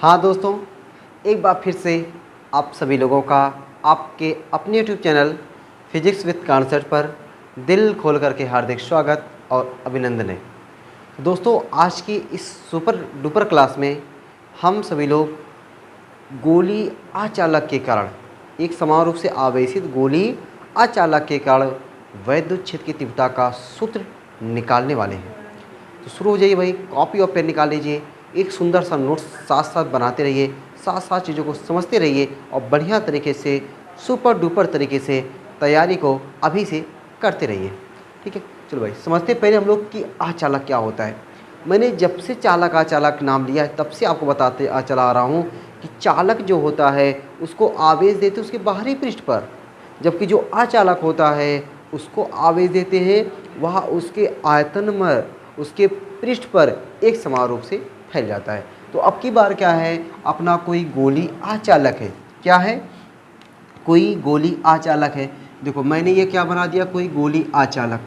हाँ दोस्तों, एक बार फिर से आप सभी लोगों का आपके अपने YouTube channel physics with concept पर दिल खोल करके हार्दिक स्वागत और अभिनंदन है। दोस्तों, आज की इस सुपर डुपर क्लास में हम सभी लोग गोली अचालक के कारण, एक समान रूप से आवेशित गोली अचालक के कारण वैद्युत क्षेत्र की तीव्रता का सूत्र निकालने वाले हैं। तो शुरू हो जाइए भाई, कॉपी और पेन निकाल लीजिए, एक सुंदर सा नोट्स साथ साथ बनाते रहिए, साथ साथ चीज़ों को समझते रहिए और बढ़िया तरीके से सुपर डुपर तरीके से तैयारी को अभी से करते रहिए। ठीक है, चलो भाई समझते पहले हम लोग कि अचालक क्या होता है। मैंने जब से चालक अचालक नाम लिया है तब से आपको बताते चला आ रहा हूँ कि चालक जो होता है उसको आवेश देते उसके बाहरी पृष्ठ पर, जबकि जो अचालक होता है उसको आवेश देते हैं वह उसके आयतन में, उसके पृष्ठ पर एक समान रूप से फैल जाता है। तो अब की बार क्या है, अपना कोई गोली अचालक है। क्या है? कोई गोली अचालक है। देखो मैंने ये क्या बना दिया, कोई गोली अचालक।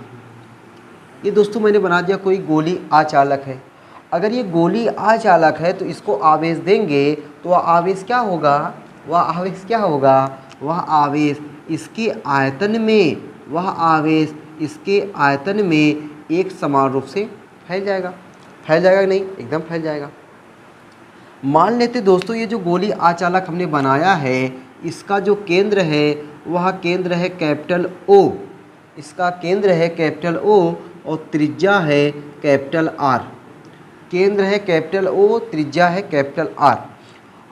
ये दोस्तों मैंने बना दिया कोई गोली अचालक है। अगर ये गोली अचालक है तो इसको आवेश देंगे तो वह आवेश क्या होगा, वह आवेश क्या होगा, वह आवेश इसके आयतन में, वह आवेश इसके आयतन में एक समान रूप से फैल जाएगा। फैल जाएगा कि नहीं? एकदम फैल जाएगा। मान लेते दोस्तों ये जो गोली अचालक हमने बनाया है इसका जो केंद्र है वह केंद्र है कैपिटल ओ, इसका केंद्र है कैपिटल ओ और त्रिज्या है कैपिटल आर। केंद्र है कैपिटल ओ, त्रिज्या है कैपिटल आर।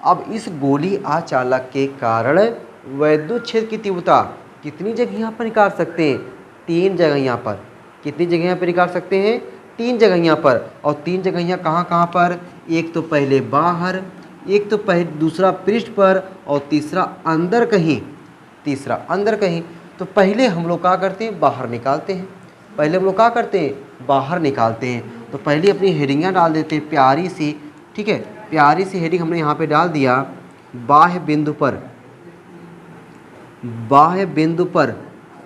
अब इस गोली अचालक के कारण वैद्युत क्षेत्र की तीव्रता कितनी जगह यहाँ पर निकाल सकते हैं? 3 जगह यहाँ पर। कितनी जगह यहाँ पर निकाल सकते हैं? 3 जगह यहाँ पर। और 3 जगह यहाँ कहाँ कहाँ पर? एक तो पहले बाहर, एक तो पहले दूसरा पृष्ठ पर और तीसरा अंदर कहीं, तीसरा अंदर कहीं। तो पहले हम लोग क्या करते हैं, बाहर निकालते हैं। पहले हम लोग क्या करते हैं, बाहर निकालते हैं। तो पहले अपनी हेडिंगाँ डाल देते हैं प्यारी सी। ठीक है, प्यारी सी हेडिंग हमने यहाँ पे डाल दिया, बाह्य बिंदु पर, बाह्य बिंदु पर।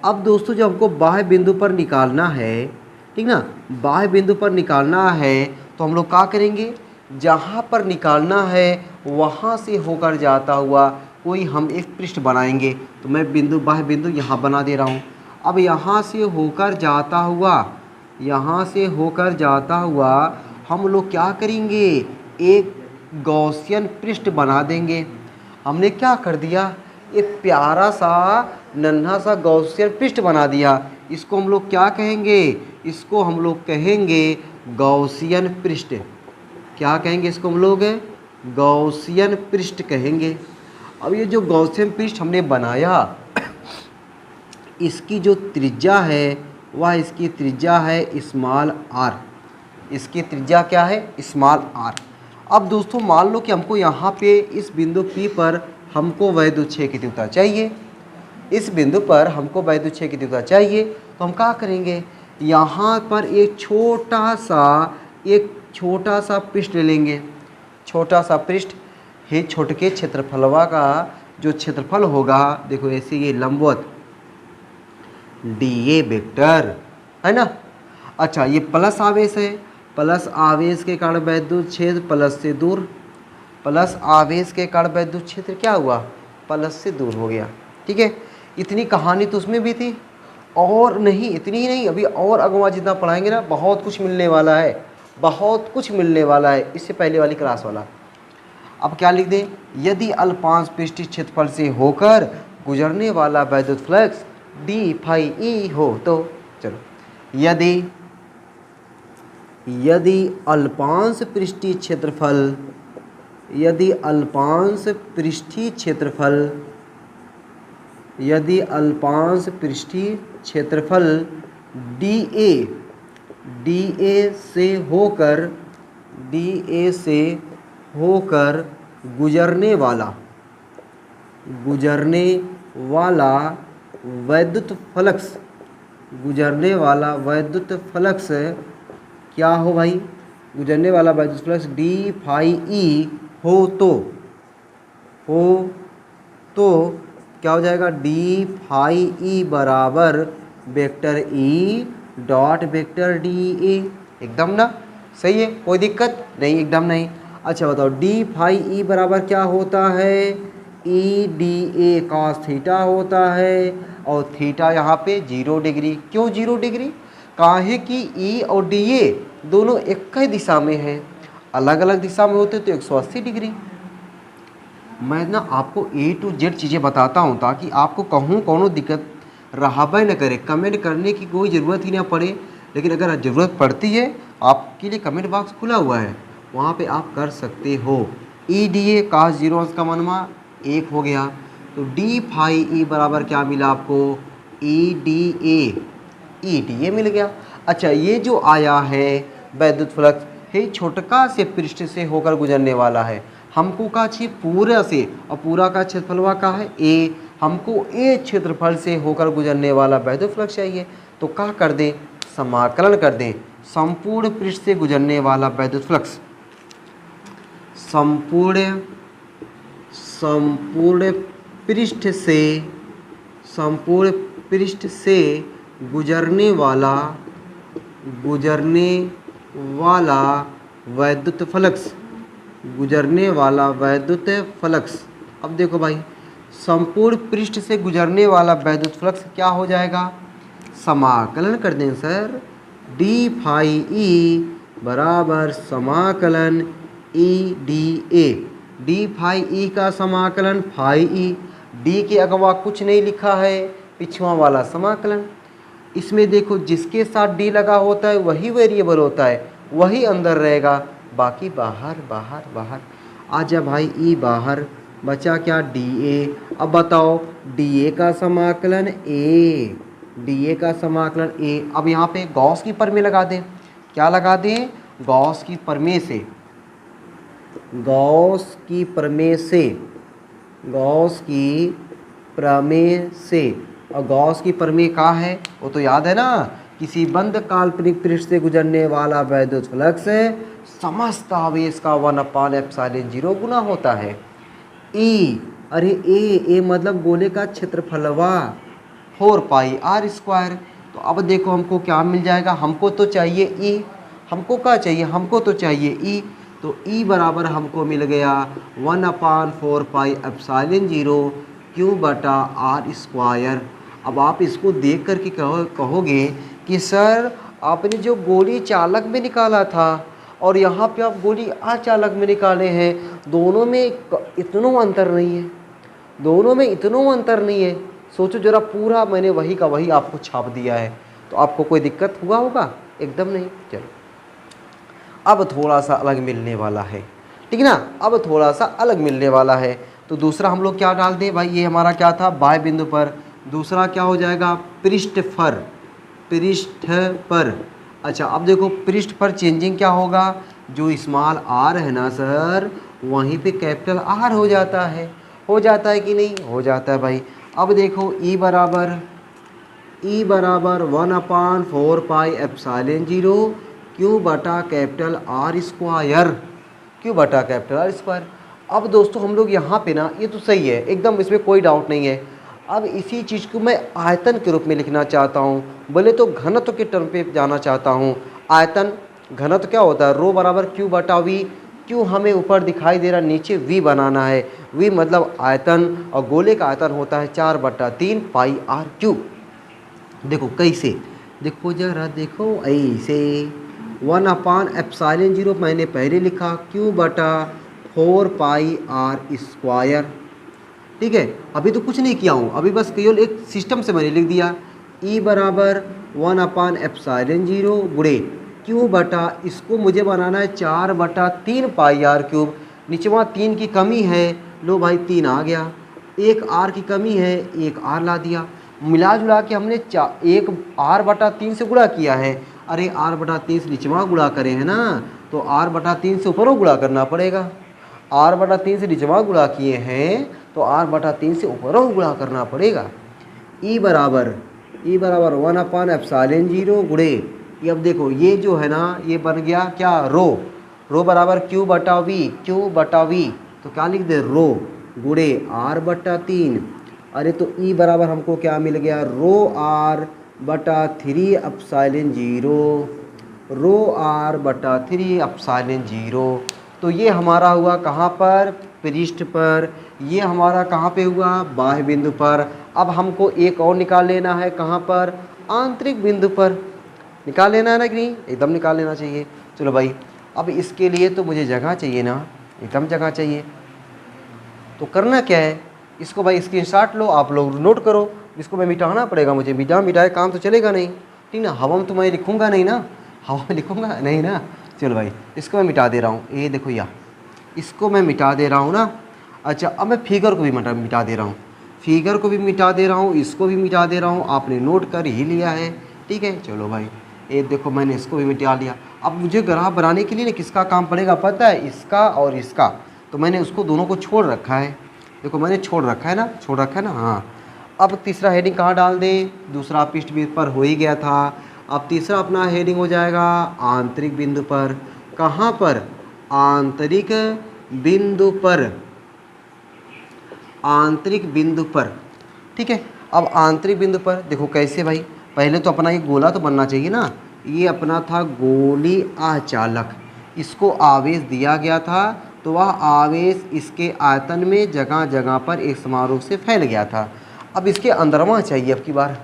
अब दोस्तों जब हमको बाह्य बिंदु पर निकालना है, ठीक ना, बाह्य बिंदु पर निकालना है तो हम लोग क्या करेंगे, जहाँ पर निकालना है वहाँ से होकर जाता हुआ कोई हम एक पृष्ठ बनाएंगे। तो मैं बिंदु, बाह्य बिंदु यहाँ बना दे रहा हूँ। अब यहाँ से होकर जाता हुआ, यहाँ से होकर जाता हुआ हम लोग क्या करेंगे, एक गॉसियन पृष्ठ बना देंगे। हमने क्या कर दिया, एक प्यारा सा नन्हा सा गॉसियन पृष्ठ बना दिया। इसको हम लोग क्या कहेंगे, इसको हम लोग कहेंगे गॉसियन पृष्ठ। क्या कहेंगे इसको हम लोग, गॉसियन पृष्ठ कहेंगे। अब ये जो गॉसियन पृष्ठ हमने बनाया इसकी जो त्रिज्या है वह इसकी त्रिज्या है स्मॉल आर। इसकी त्रिज्या क्या है, स्मॉल आर। अब दोस्तों मान लो कि हमको यहाँ पे इस बिंदु P पर हमको वैद्युत क्षेत्र की तीव्रता चाहिए, इस बिंदु पर हमको वैद्युत क्षेत्र की तीव्रता चाहिए। तो हम क्या करेंगे, यहाँ पर एक छोटा सा पृष्ठ ले लेंगे। छोटा सा पृष्ठ है, छोटे क्षेत्रफलवा का जो क्षेत्रफल होगा, देखो ऐसे ये लंबवत dA वेक्टर है ना। अच्छा, ये प्लस आवेश है, प्लस आवेश के कारण वैद्युत क्षेत्र प्लस से दूर, प्लस आवेश के कारण वैद्युत क्षेत्र क्या हुआ, प्लस से दूर हो गया। ठीक है, इतनी कहानी तो उसमें भी थी। और नहीं, इतनी ही नहीं, अभी और अगवा जितना पढ़ाएंगे ना बहुत कुछ मिलने वाला है, बहुत कुछ मिलने वाला है इससे पहले वाली क्लास वाला। अब क्या लिख दें, यदि अल्पांश पृष्ठीय क्षेत्रफल से होकर गुजरने वाला वैद्युत फ्लक्स डी फाई ई हो तो, चलो, यदि अल्पांश पृष्ठीय क्षेत्रफल, यदि अल्पांश पृष्ठीय क्षेत्रफल, यदि अल्पांश पृष्ठीय क्षेत्रफल dA से होकर गुजरने वाला वैद्युत फ्लक्स, गुजरने वाला वैद्युत फ्लक्स क्या हो भाई, गुजरने वाला वैद्युत फ्लक्स डी फाई ई हो तो क्या हो जाएगा, डी फाई ई बराबर vector E dot vector D A. एकदम ना, सही है, कोई दिक्कत नहीं, एकदम नहीं। अच्छा बताओ डी फाई ई बराबर क्या होता है, ई डी ए कॉस थीटा होता है, और थीटा यहाँ पे 0 डिग्री। क्यों 0 डिग्री? काहे कि ई और डी ए दोनों एक ही दिशा में हैं, अलग अलग दिशा में होते तो 180 डिग्री। मैं ना आपको ए टू जेड चीज़ें बताता हूँ ताकि आपको कहूँ कोनो दिक्कत रहाबे न करे, कमेंट करने की कोई ज़रूरत ही ना पड़े। लेकिन अगर ज़रूरत पड़ती है आपके लिए कमेंट बॉक्स खुला हुआ है, वहाँ पे आप कर सकते हो। ई डी ए काश 0 अंश का मानमा 1 हो गया, तो डी फाई ई बराबर क्या मिला आपको, ई डी ए मिल गया। अच्छा ये जो आया है वैद्युत फ्लक्स है छोटका से पृष्ठ से होकर गुजरने वाला है, हमको का चाहिए पूरा से, और पूरा का क्षेत्रफलवा का है ए, हमको ए क्षेत्रफल से होकर गुजरने वाला वैद्युत फ्लक्स चाहिए। तो क्या कर दें, समाकलन कर दें, संपूर्ण पृष्ठ से गुजरने वाला वैद्युत फ्लक्स, संपूर्ण पृष्ठ से गुजरने वाला वैद्युत फ्लक्स, अब देखो भाई संपूर्ण पृष्ठ से गुजरने वाला वैद्युत फ्लक्स क्या हो जाएगा, समाकलन कर दें सर, डी फाई ई बराबर समाकलन E d A, d phi E का समाकलन फाई ई, डी के अगवा कुछ नहीं लिखा है, पिछवा वाला समाकलन। इसमें देखो जिसके साथ डी लगा होता है वही वेरिएबल होता है, वही अंदर रहेगा, बाकी बाहर। आजा भाई ई बाहर, बचा क्या डी ए। अब बताओ डी ए का समाकलन ए, अब यहाँ पे गॉस की प्रमेय लगा दें, क्या लगा दें, गॉस की प्रमेय से। और गॉस की प्रमेय क्या है वो तो याद है ना, किसी बंद काल्पनिक पृष्ठ से गुजरने वाला वैद्युत फ्लक्स समस्त आवेश का 1/ε0 गुना होता है। ई, अरे ए मतलब गोले का क्षेत्रफलवा 4πr²। तो अब देखो हमको क्या मिल जाएगा, हमको तो चाहिए ई, हमको क्या चाहिए, हमको तो चाहिए ई, तो ई बराबर हमको मिल गया 1/4πε0 Q/r²। अब आप इसको देख कर के कहोगे कि सर आपने जो गोली चालक में निकाला था और यहाँ पे आप गोली अचालक में निकाले हैं, दोनों में इतना अंतर नहीं है, सोचो जरा, पूरा मैंने वही का वही आपको छाप दिया है, तो आपको कोई दिक्कत हुआ होगा, एकदम नहीं। चलो अब थोड़ा सा अलग मिलने वाला है, ठीक ना, अब थोड़ा सा अलग मिलने वाला है। तो दूसरा हम लोग क्या डाल दें भाई, ये हमारा क्या था बाह्य बिंदु पर, दूसरा क्या हो जाएगा पृष्ठ पर। अच्छा अब देखो पृष्ठ पर चेंजिंग क्या होगा, जो स्मॉल आर है ना सर, वहीं पे कैपिटल आर हो जाता है कि नहीं, हो जाता है भाई। अब देखो ई बराबर 1/4πε0 Q/R²। अब दोस्तों हम लोग यहाँ पे ना, ये तो सही है एकदम, इसमें कोई डाउट नहीं है। अब इसी चीज़ को मैं आयतन के रूप में लिखना चाहता हूँ, बोले तो घनत्व के टर्म पे जाना चाहता हूँ। आयतन घनत्व क्या होता है, रो बराबर Q/V। क्यों हमें ऊपर दिखाई दे रहा, नीचे V बनाना है, V मतलब आयतन, और गोले का आयतन होता है 4/3 πr³। देखो कैसे, देखो जरा देखो ऐसे, 1/ε0 मैंने पहले लिखा Q/4πr²। ठीक है, अभी तो कुछ नहीं किया हूँ, अभी बस केवल एक सिस्टम से मैंने लिख दिया। E बराबर 1/ε0 गुणे Q बटा, इसको मुझे बनाना है 4/3 πr³। निचवा 3 की कमी है, लो भाई 3 आ गया, एक R की कमी है, एक R ला दिया, मिला जुला के हमने 1 R/3 से गुणा किया है। अरे R/3 से निचवा गुणा करें है ना, तो R/3 से ऊपर गुणा करना पड़ेगा। R/3 से निचवा गुणा किए हैं तो R/3 से ऊपर गुणा करना पड़ेगा। E बराबर 1/ε0 गुणे, ये अब देखो ये जो है ना, ये बन गया क्या, रो बराबर Q/V। तो क्या लिख दे, रो गुणे R/3। अरे तो E बराबर हमको क्या मिल गया, ρr/3ε0। तो ये हमारा हुआ कहाँ पर, पृष्ठ पर। ये हमारा कहाँ पे हुआ, बाह्य बिंदु पर। अब हमको एक और निकाल लेना है, कहाँ पर, आंतरिक बिंदु पर। निकाल लेना है ना कि नहीं, एकदम निकाल लेना चाहिए। चलो भाई, अब इसके लिए तो मुझे जगह चाहिए ना, एकदम जगह चाहिए। तो करना क्या है, इसको भाई स्क्रीनशॉट लो, आप लोग नोट करो। इसको मैं मिटाना पड़ेगा मुझे, बिना मिटाए काम तो चलेगा नहीं, ठीक ना। हवा में तो मैं लिखूँगा नहीं ना, हवा में लिखूँगा नहीं ना। चलो भाई, इसको मैं मिटा दे रहा हूँ, ये देखो यहाँ, इसको मैं मिटा दे रहा हूँ ना। अच्छा, अब मैं फिगर को भी मिटा दे रहा हूँ, फिगर को भी मिटा दे रहा हूँ, इसको भी मिटा दे रहा हूँ। आपने नोट कर ही लिया है, ठीक है। चलो भाई, ये देखो मैंने इसको भी मिटा लिया। अब मुझे ग्राफ बनाने के लिए ना किसका काम पड़ेगा पता है, इसका और इसका। तो मैंने उसको दोनों को छोड़ रखा है, देखो मैंने छोड़ रखा है ना, छोड़ रखा है ना, हाँ। अब तीसरा हेडिंग कहाँ डाल दें, दूसरा पृष्ठ पर हो ही गया था। अब तीसरा अपना हेडिंग हो जाएगा आंतरिक बिंदु पर। कहाँ पर, आंतरिक बिंदु पर, आंतरिक बिंदु पर, ठीक है। अब आंतरिक बिंदु पर देखो कैसे भाई, पहले तो अपना ये गोला तो बनना चाहिए ना। ये अपना था गोली आचालक, इसको आवेश दिया गया था, तो वह आवेश इसके आयतन में जगह जगह पर एक समान रूप से फैल गया था। अब इसके अंदरमा चाहिए, अब की बार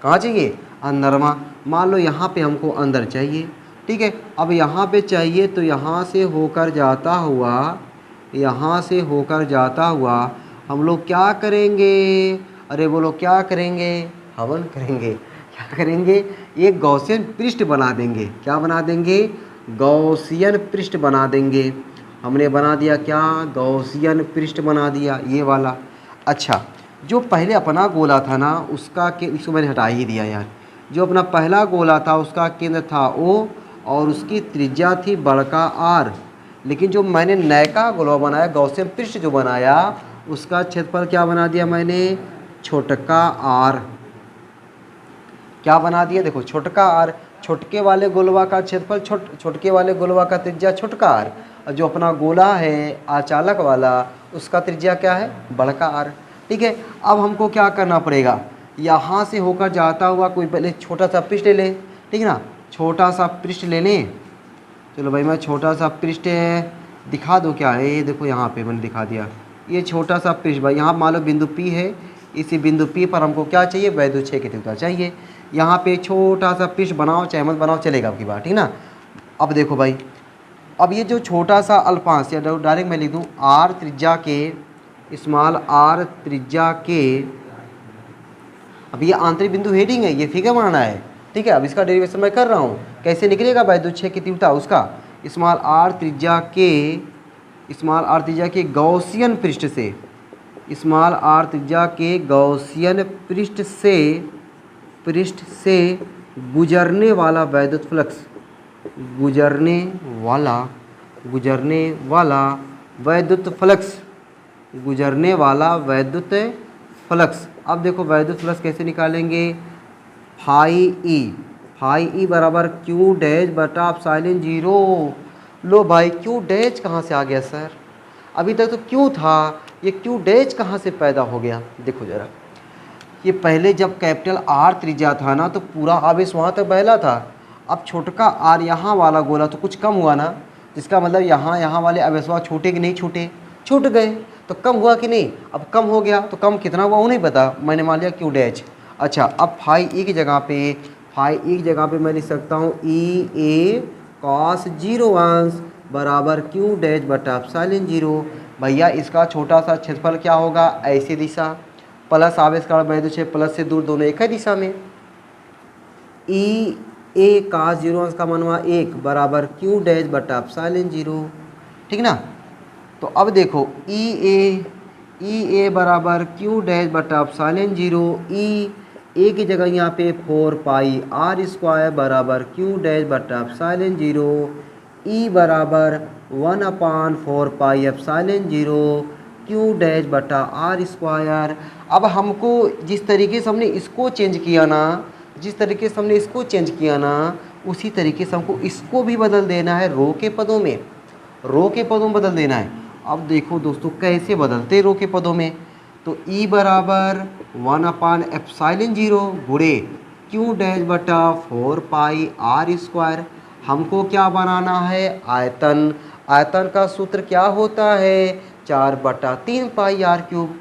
कहाँ चाहिए, अंदरमा। मान लो यहाँ पे हमको अंदर चाहिए, ठीक है। अब यहाँ पे चाहिए तो यहाँ से होकर जाता हुआ, यहाँ से होकर जाता हुआ हम लोग क्या करेंगे, अरे बोलो क्या करेंगे, हवन करेंगे। क्या करेंगे, एक गॉसियन पृष्ठ बना देंगे। क्या बना देंगे, गॉसियन पृष्ठ बना देंगे। हमने बना दिया क्या, गॉसियन पृष्ठ बना दिया, ये वाला। अच्छा, जो पहले अपना गोला था ना, उसका इसको मैंने हटा ही दिया यार। जो अपना पहला गोला था उसका केंद्र था O और उसकी त्रिज्या थी बड़का R। लेकिन जो मैंने नयका गोला बनाया, गॉसियन पृष्ठ जो बनाया, उसका क्षेत्रफल क्या बना दिया मैंने, छोटका R। क्या बना दिया, देखो छोटका R। छोटके वाले गोलवा का क्षेत्रफल छोटके वाले गोलवा का त्रिज्या छोटका R, और जो अपना गोला है आचालक वाला, उसका त्रिज्या क्या है, बड़का R, ठीक है। अब हमको क्या करना पड़ेगा, यहाँ से होकर जाता हुआ कोई पहले छोटा सा पृष्ठ ले ले, ठीक है ना। छोटा सा पृष्ठ ले लें। चलो भाई, मैं छोटा सा पृष्ठ दिखा दूँ क्या, ये देखो यहाँ पे मैंने दिखा दिया। ये छोटा सा पृष्ठ भाई, यहाँ मान लो बिंदु P है, इसी बिंदु P पर हमको क्या चाहिए, वैद्युत क्षेत्र की तीव्रता चाहिए। यहाँ पे छोटा सा पृष्ठ बनाओ चाहे मत बनाओ, चलेगा आपकी बात, ठीक ना। अब देखो भाई, अब ये जो छोटा सा अल्पांश, या डायरेक्ट मैं लिख दूँ R त्रिज्या के, स्मॉल R त्रिज्या के। अब ये आंतरिक बिंदु हेडिंग है, ये फिगर बनाना है, ठीक है। अब इसका डेरिवेशन मैं कर रहा हूँ, कैसे निकलेगा वैद्युत क्षेत्र की तीव्रता उसका। स्मॉल R त्रिज्या के, स्मॉल R त्रिज्या के गॉसियन पृष्ठ से, स्मॉल R त्रिज्या के गॉसियन पृष्ठ से गुजरने वाला वैद्युत फ्लक्स, गुजरने वाला वैद्युत फ्लक्स, गुजरने वाला वैद्युत फ्लक्स। अब देखो वैद्युत फ्लक्स कैसे निकालेंगे, फाई ई बराबर क्यू डैश बटा एप्सिलॉन 0। लो भाई, क्यू डैश कहाँ से आ गया सर, अभी तक तो क्यू था, ये क्यू डैश कहाँ से पैदा हो गया। देखो जरा, ये पहले जब कैपिटल R त्रिज्या था ना, तो पूरा आवेश वहाँ तक बहला था। अब छोटका R यहाँ वाला गोला तो कुछ कम हुआ ना, जिसका मतलब यहाँ वाले आवेशवा छूटे कि नहीं छूटे, छूट गए। तो कम हुआ कि नहीं, अब कम हो गया, तो कम कितना हुआ वो नहीं पता, मैंने मान लिया क्यू डैश। अच्छा, अब फाई ई की जगह पे मैं लिख सकता हूँ ई ए कॉस 0 अंश बराबर क्यू डैश बटा एप्सिलॉन 0। भैया इसका छोटा सा क्षेत्रफल क्या होगा, ऐसी दिशा, प्लस आवेश का वैद्युत क्षेत्र प्लस से दूर, दोनों एक ही दिशा में। ई ए का 0 अंश का मनवा 1 बराबर क्यू डैश बटा एप्सिलॉन 0, ठीक ना। तो अब देखो ई ए बराबर क्यू डैश बटा एप्सिलॉन 0। ए की जगह यहाँ पे 4 पाई R स्क्वायर बराबर क्यू डैश बटा एप्सिलॉन 0। ई बराबर 1/4 पाई एप्सिलॉन 0 क्यू डैश बटा R स्क्वायर। अब हमको जिस तरीके से हमने इसको चेंज किया ना, उसी तरीके से हमको इसको भी बदल देना है, रो के पदों में बदल देना है। अब देखो दोस्तों कैसे बदलते रो के पदों में, तो E बराबर 1/एप्सिलॉन 0 गुणे क्यू डैश बटा 4 पाई R स्क्वायर। हमको क्या बनाना है, आयतन। आयतन का सूत्र क्या होता है, 4/3 पाई आर क्यूब।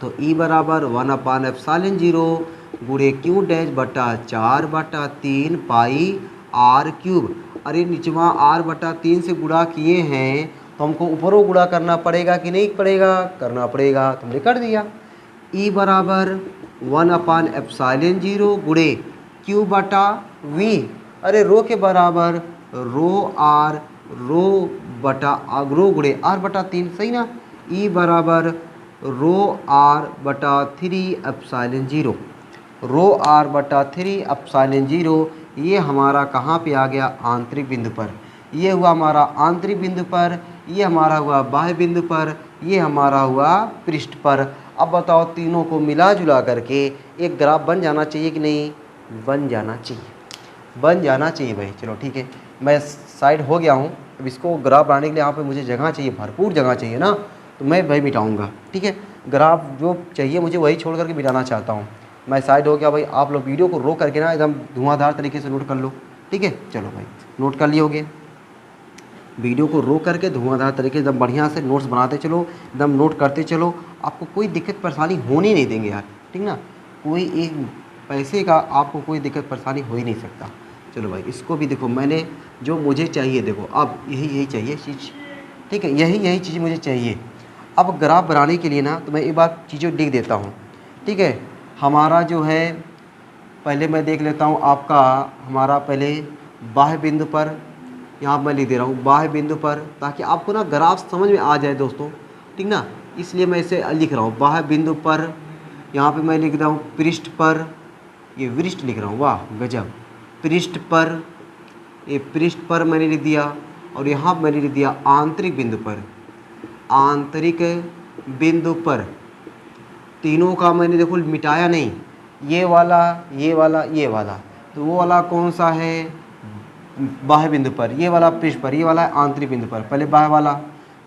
तो ई बराबर 1/ε0 गुणे क्यू डैश बटा 4/3 पाई आर क्यूब। अरे निचवा r/3 से गुणा किए हैं तो हमको ऊपरों गुणा करना पड़ेगा कि नहीं पड़ेगा, करना पड़ेगा, तुमने कर दिया। ई बराबर 1/ε0 गुणे क्यू बटा वी। अरे रो के बराबर रो आर, रो बटा रो गुणे r/3, सही ना। ई बराबर रो r/3ε0, रो r/3ε0। ये हमारा कहाँ पे आ गया, आंतरिक बिंदु पर। ये हुआ हमारा आंतरिक बिंदु पर, ये हमारा हुआ बाह्य बिंदु पर, ये हमारा हुआ पृष्ठ पर। अब बताओ तीनों को मिला जुला करके एक ग्राफ बन जाना चाहिए कि नहीं, बन जाना चाहिए, बन जाना चाहिए भाई। चलो ठीक है, मैं साइड हो गया हूँ। अब इसको ग्राफ बनाने के लिए यहाँ पे मुझे जगह चाहिए, भरपूर जगह चाहिए ना, तो मैं वही मिटाऊँगा। ठीक है, ग्राफ जो चाहिए मुझे वही छोड़ करके मिटाना चाहता हूँ। मैं साइड हो गया भाई। आप लोग वीडियो को रोक करके ना एकदम धुआंधार तरीके से नोट कर लो। ठीक है, चलो भाई नोट कर लिए होगे। वीडियो को रोक करके धुआंधार तरीके से एकदम बढ़िया से नोट्स बनाते चलो, एकदम नोट करते चलो। आपको कोई दिक्कत परेशानी होनी नहीं देंगे यार, ठीक ना। कोई एक पैसे का आपको कोई दिक्कत परेशानी हो ही नहीं सकता। चलो भाई इसको भी देखो, मैंने जो मुझे चाहिए देखो, अब यही चाहिए चीज़। ठीक है, यही चीज़ मुझे चाहिए। अब ग्राफ बनाने के लिए ना तो मैं एक बार चीज़ें लिख देता हूँ। ठीक है, हमारा जो है पहले मैं देख लेता हूँ आपका, हमारा पहले बाह्य बिंदु पर, यहाँ मैं लिख दे रहा हूँ बाह्य बिंदु पर, ताकि आपको ना ग्राफ समझ में आ जाए दोस्तों, ठीक ना। इसलिए मैं इसे लिख रहा हूँ बाह्य बिंदु पर। यहाँ पे मैं लिख रहा हूँ पृष्ठ पर, ये पृष्ठ लिख रहा हूँ, वाह गजब। पृष्ठ पर, ये पृष्ठ पर मैंने लिख दिया, और यहाँ मैंने लिख दिया आंतरिक बिंदु पर, आंतरिक बिंदु पर। तीनों का मैंने देखो मिटाया नहीं, ये वाला ये वाला ये वाला, तो वो वाला कौन सा है, बाह्य बिंदु पर, ये वाला पृष्ठ पर, ये वाला आंतरिक बिंदु पर। पहले बाह्य वाला,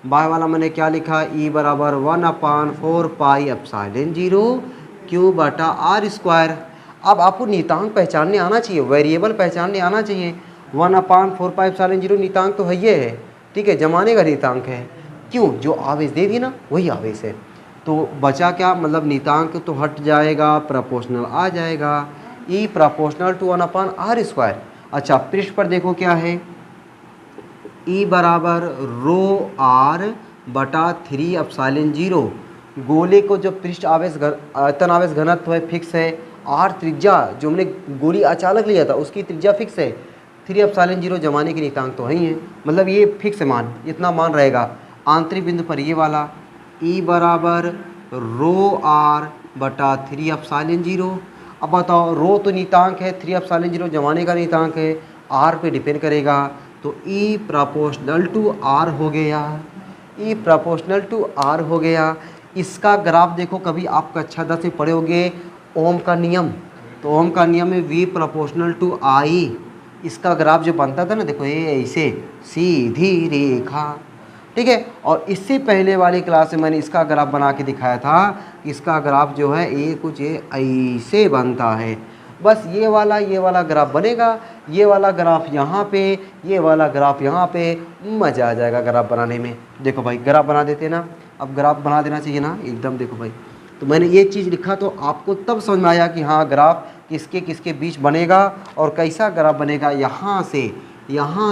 बाह्य वाला मैंने क्या लिखा, ई बराबर 1/4 पाई एप्सिलॉन 0 क्यू बटा आर स्क्वायर। अब आपको नियतांक पहचानने आना चाहिए, वेरिएबल पहचानने आना चाहिए। 1/4 पाई एप्सिलॉन 0 नियतांक तो है, ये है, ठीक है, जमाने का नियतांक है। क्यों, जो आवेश दे दी ना वही आवेश है। तो बचा क्या, मतलब नियतांक तो हट जाएगा, प्रोपोर्शनल आ जाएगा, ई प्रोपोर्शनल टू 1/r स्क्वायर। अच्छा पृष्ठ पर देखो क्या है, ई बराबर रो आर बटा 3 एप्सिलॉन 0। गोले को जो पृष्ठ आवेश आयतन आवेश घनत्व है फिक्स है, आर त्रिज्या जो हमने गोली अचालक लिया था उसकी त्रिज्या फिक्स है, 3 एप्सिलॉन 0 जमाने के नियतांक तो है ही है, मतलब ये फिक्स है मान, इतना मान रहेगा। आंतरिक बिंदु पर ये वाला ई बराबर रो आर बटा 3 एप्सिलॉन 0। अब बताओ रो तो नियतांक है, 3 एप्सिलॉन 0 जमाने का नियतांक है, आर पे डिपेंड करेगा, तो ई प्रोपोर्शनल टू आर हो गया, ई प्रोपोर्शनल टू आर हो गया। इसका ग्राफ देखो, कभी आप कक्षा 10 में पढ़े होंगे ओम का नियम, तो ओम का नियम है वी प्रोपोर्शनल टू आई। इसका ग्राफ जो बनता था ना, देखो ये ऐसे सीधी रेखा, ठीक है। और इससे पहले वाली क्लास में मैंने इसका ग्राफ बना के दिखाया था, इसका ग्राफ जो है ये कुछ ऐसे बनता है। बस ये वाला ग्राफ बनेगा, ये वाला ग्राफ यहाँ पे, ये वाला ग्राफ यहाँ पे, मज़ा आ जाएगा ग्राफ बनाने में। देखो भाई ग्राफ बना देते ना, अब ग्राफ बना देना चाहिए ना एकदम। देखो भाई, तो मैंने ये चीज़ लिखा तो आपको तब समझ में आया कि हाँ ग्राफ किसके किसके बीच बनेगा और कैसा ग्राफ बनेगा। यहाँ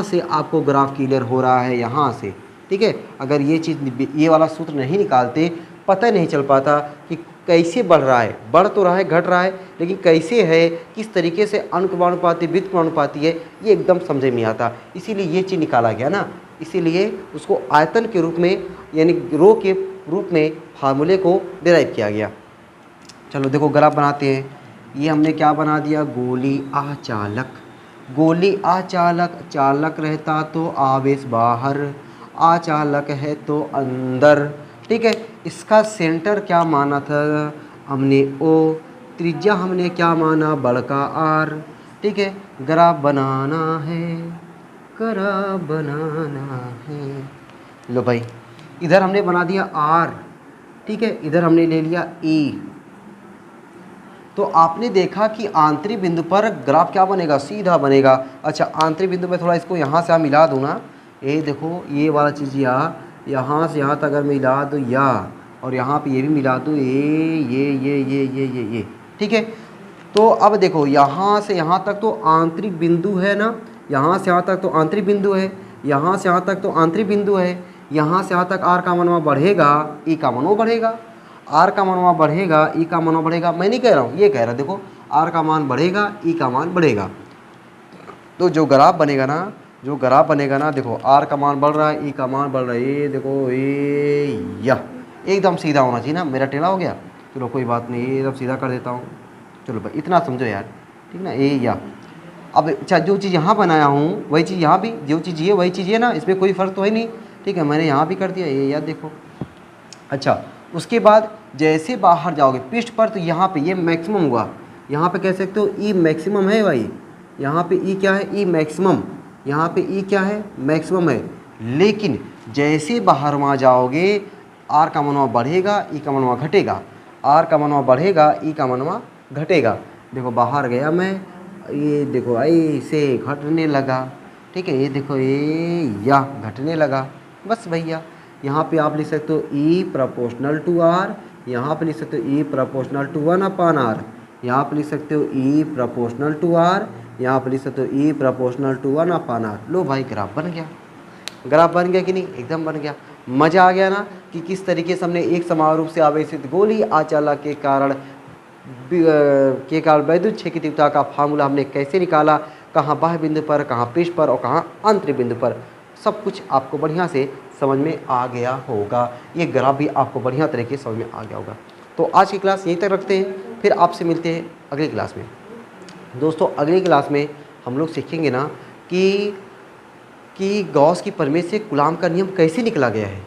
से आपको ग्राफ क्लियर हो रहा है, यहाँ से, ठीक है। अगर ये चीज़, ये वाला सूत्र नहीं निकालते, पता नहीं चल पाता कि कैसे बढ़ रहा है, बढ़ तो रहा है घट रहा है, लेकिन कैसे है, किस तरीके से अनुपाती व्युत्क्रमानुपाती है, ये एकदम समझ में आता। इसीलिए ये चीज़ निकाला गया ना, इसीलिए उसको आयतन के रूप में यानी रो के रूप में फार्मूले को डिराइव किया गया। चलो देखो ग्राफ बनाते हैं। ये हमने क्या बना दिया, गोली आचालक, गोली आचालक, चालक रहता तो आवेश बाहर, आचालक है तो अंदर, ठीक है। इसका सेंटर क्या माना था हमने ओ, त्रिज्या हमने क्या माना बड़का आर, ठीक है। ग्राफ बनाना है, ग्राफ बनाना है। लो भाई इधर हमने बना दिया आर, ठीक है, इधर हमने ले लिया ई। तो आपने देखा कि आंतरिक बिंदु पर ग्राफ क्या बनेगा, सीधा बनेगा। अच्छा आंतरिक बिंदु में थोड़ा इसको यहाँ से मिला दूँ ना, ये देखो ये वाला चीज़ यहाँ से यहाँ तक अगर मिला दूँ या, और यहाँ पे ये भी मिला दूँ ये, ठीक है। तो अब देखो यहाँ से यहाँ तक तो आंतरिक बिंदु है ना, यहाँ से यहाँ तक तो आंतरिक बिंदु है, यहाँ से यहाँ तक तो आंतरिक बिंदु है, यहाँ से यहाँ तक आर का मनवा बढ़ेगा, ई का मनवा बढ़ेगा, आर का मनवा बढ़ेगा, ई का मनवा बढ़ेगा। मैं नहीं कह रहा हूँ, ये कह रहा, देखो आर का मान बढ़ेगा, ई का मान बढ़ेगा, तो जो ग्राफ बनेगा ना, देखो आर का मान बढ़ रहा है, ई का मान बढ़ रहा है, ये देखो ये एकदम सीधा होना चाहिए ना। मेरा टेढ़ा हो गया, चलो कोई बात नहीं, ये एकदम सीधा कर देता हूँ। चलो भाई इतना समझो यार, ठीक ना, ये या। अब अच्छा जो चीज़ यहाँ बनाया हूँ वही चीज़ यहाँ भी, जो चीज़ ये वही चीज़ है ना, इसमें कोई फ़र्क तो है नहीं, ठीक है। मैंने यहाँ भी कर दिया, ये यार देखो। अच्छा उसके बाद जैसे बाहर जाओगे पृष्ठ पर, तो यहाँ पे ये मैक्सिमम हुआ, यहाँ पे कह सकते हो ई मैक्सिमम है भाई, यहाँ पे ई क्या है, ई मैक्सिमम, यहाँ पे ई क्या है, मैक्सिमम है। लेकिन जैसे बाहर वहाँ जाओगे आर का मनवा बढ़ेगा, ई का मनवा घटेगा, आर का मनवा बढ़ेगा, ई का मनवा घटेगा। देखो बाहर गया मैं, ये देखो ऐसे घटने लगा, ठीक है, ये देखो ये या घटने लगा। बस भैया यहाँ पे आप लिख सकते हो ई प्रोपोर्शनल टू आर, यहाँ पे लिख सकते हो ई प्रोपोर्शनल टू 1/r, यहाँ पे लिख सकते हो ई प्रोपोर्शनल टू आर, यहाँ पे लिख सकते हो ई प्रोपोर्शनल टू 1/r। लो भाई ग्राफ बन गया, ग्राफ बन गया कि नहीं, एकदम बन गया। मज़ा आ गया ना कि किस तरीके से हमने एक समान रूप से आवेशित गोली आचाला के कारण वैद्युत क्षेत्र की तीव्रता का फार्मूला हमने कैसे निकाला, कहाँ बाह्य बिंदु पर, कहाँ पृष्ठ पर और कहाँ आंतरिक बिंदु पर, सब कुछ आपको बढ़िया से समझ में आ गया होगा। ये ग्राफ भी आपको बढ़िया तरीके से समझ में आ गया होगा। तो आज की क्लास यहीं तक रखते हैं, फिर आपसे मिलते हैं अगली क्लास में। दोस्तों अगली क्लास में हम लोग सीखेंगे ना कि गॉस की प्रमेय से कूलाम का नियम कैसे निकला गया है,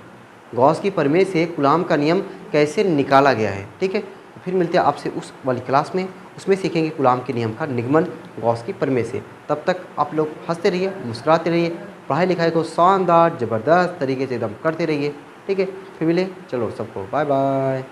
गॉस की प्रमेय से कूलाम का नियम कैसे निकाला गया है, ठीक है। फिर मिलते हैं आपसे उस वाली क्लास में, उसमें सीखेंगे कूलाम के नियम का निगमन गॉस की प्रमेय से। तब तक आप लोग हंसते रहिए, मुस्कुराते रहिए, पढ़ाई लिखाई को शानदार ज़बरदस्त तरीके से एकदम करते रहिए, ठीक है। फिर मिले, चलो सबको बाय बाय।